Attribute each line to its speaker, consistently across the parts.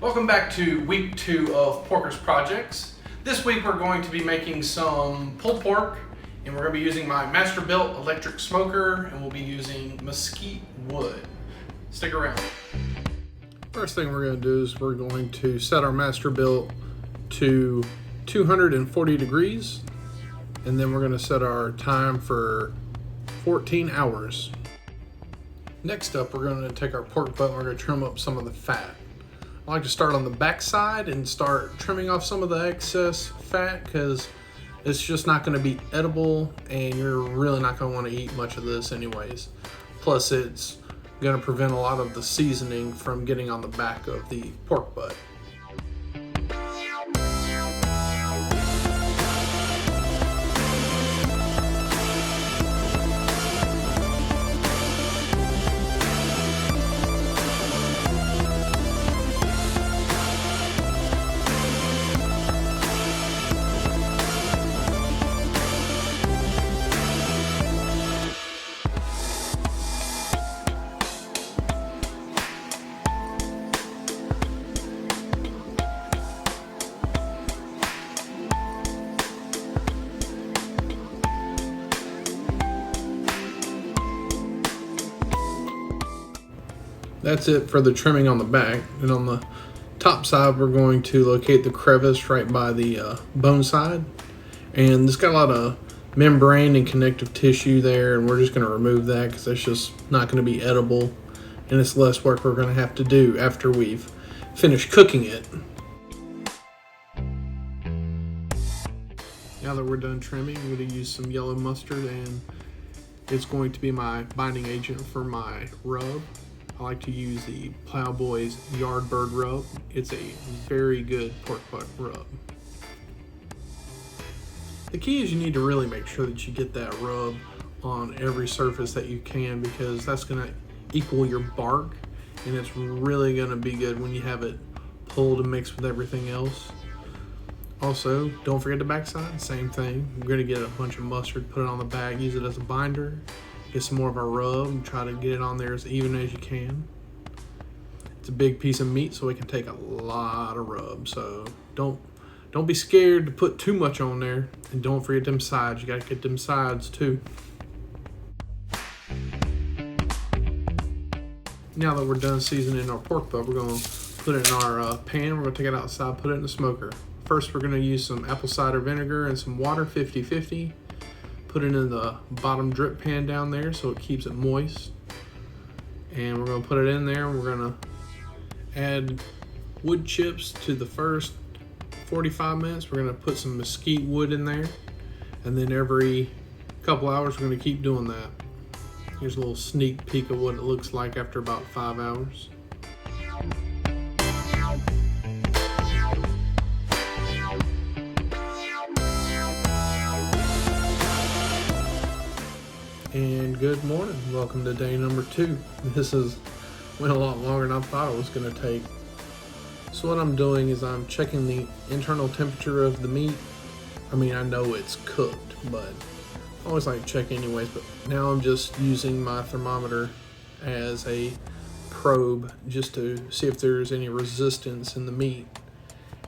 Speaker 1: Welcome back to week 2 of Porker's Projects. This week we're going to be making some pulled pork, and we're going to be using my MasterBuilt electric smoker, and we'll be using mesquite wood. Stick around.
Speaker 2: First thing we're going to do is we're going to set our MasterBuilt to 240 degrees, and then we're going to set our time for 14 hours. Next up, we're going to take our pork butt and we're going to trim up some of the fat. I like to start on the back side and start trimming off some of the excess fat because it's just not going to be edible and you're really not going to want to eat much of this anyways. Plus it's going to prevent a lot of the seasoning from getting on the back of the pork butt. That's it for the trimming on the back. And on the top side, we're going to locate the crevice right by the bone side. And it's got a lot of membrane and connective tissue there, and we're just going to remove that because that's just not going to be edible. And it's less work we're going to have to do after we've finished cooking it. Now that we're done trimming, I'm going to use some yellow mustard, and it's going to be my binding agent for my rub. I like to use the Plowboy's Yardbird rub. It's a very good pork butt rub. The key is you need to really make sure that you get that rub on every surface that you can, because that's going to equal your bark, and it's really going to be good when you have it pulled and mixed with everything else. Also, don't forget the backside, same thing. We're going to get a bunch of mustard, put it on the back, use it as a binder. Get some more of our rub and try to get it on there as even as you can. It's a big piece of meat, so it can take a lot of rub. So don't be scared to put too much on there, and don't forget them sides. You gotta get them sides too. Now that we're done seasoning our pork butt, we're gonna put it in our pan. We're gonna take it outside, put it in the smoker. First, we're gonna use some apple cider vinegar and some water, 50-50. Put it in the bottom drip pan down there so it keeps it moist. And we're going to put it in there, and we're going to add wood chips to the first 45 minutes. We're going to put some mesquite wood in there, and then every couple hours we're going to keep doing that. Here's a little sneak peek of what it looks like after about 5 hours. And good morning. Welcome to day number 2. This went a lot longer than I thought it was going to take. So what I'm doing is I'm checking the internal temperature of the meat. I mean, I know it's cooked, but I always like to check anyways. But now I'm just using my thermometer as a probe just to see if there's any resistance in the meat.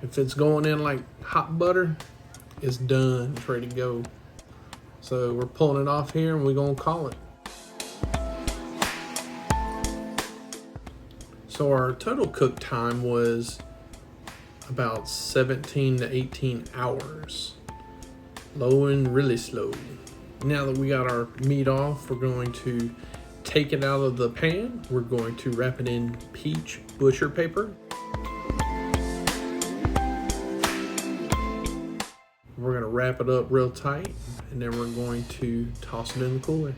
Speaker 2: If it's going in like hot butter, it's done. It's ready to go. So we're pulling it off here, and we're gonna call it. So our total cook time was about 17 to 18 hours. Low and really slow. Now that we got our meat off, we're going to take it out of the pan. We're going to wrap it in peach butcher paper. We're going to wrap it up real tight, and then we're going to toss it in the cooler.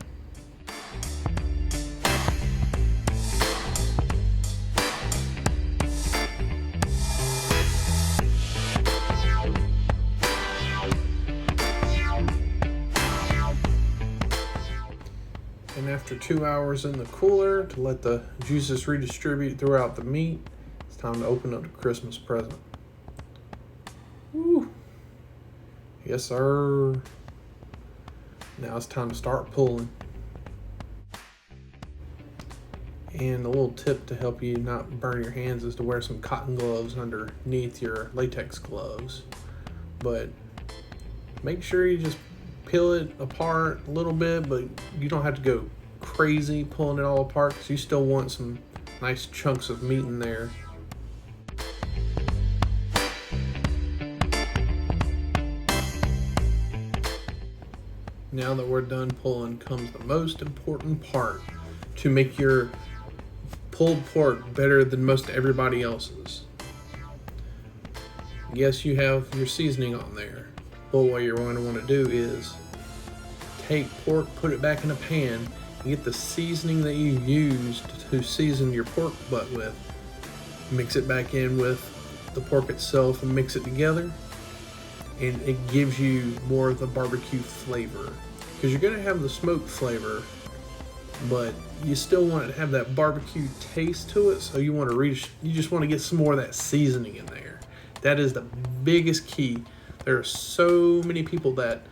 Speaker 2: And after 2 hours in the cooler to let the juices redistribute throughout the meat, it's time to open up the Christmas present. Woo! Yes, sir. Now it's time to start pulling. And a little tip to help you not burn your hands is to wear some cotton gloves underneath your latex gloves. But make sure you just peel it apart a little bit, but you don't have to go crazy pulling it all apart because you still want some nice chunks of meat in there. Now that we're done pulling comes the most important part to make your pulled pork better than most everybody else's. Yes, you have your seasoning on there, but what you're going to want to do is take pork, put it back in a pan, and get the seasoning that you used to season your pork butt with, mix it back in with the pork itself and mix it together, and it gives you more of the barbecue flavor. Because you're going to have the smoke flavor, but you still want to have that barbecue taste to it, so you just want to get some more of that seasoning in there. That is the biggest key. There are so many people that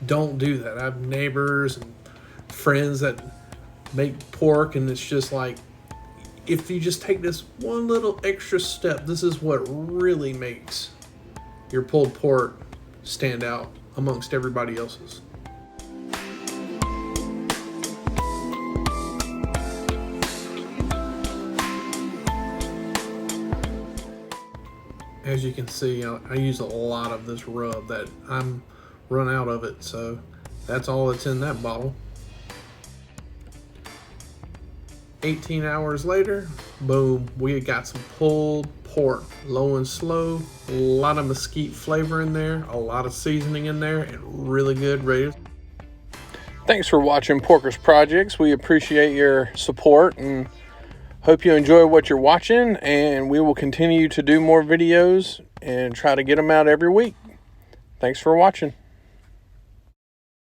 Speaker 2: don't do that. I have neighbors and friends that make pork, and it's just like, if you just take this one little extra step, this is what really makes your pulled pork stand out amongst everybody else's. As you can see, I use a lot of this rub that I'm run out of it, so that's all that's in that bottle. 18 hours later, boom, we got some pulled pork, low and slow, a lot of mesquite flavor in there, a lot of seasoning in there, and really good, ready. Thanks for watching Porker's Projects. We appreciate your support and hope you enjoy what you're watching, and we will continue to do more videos and try to get them out every week. Thanks for watching.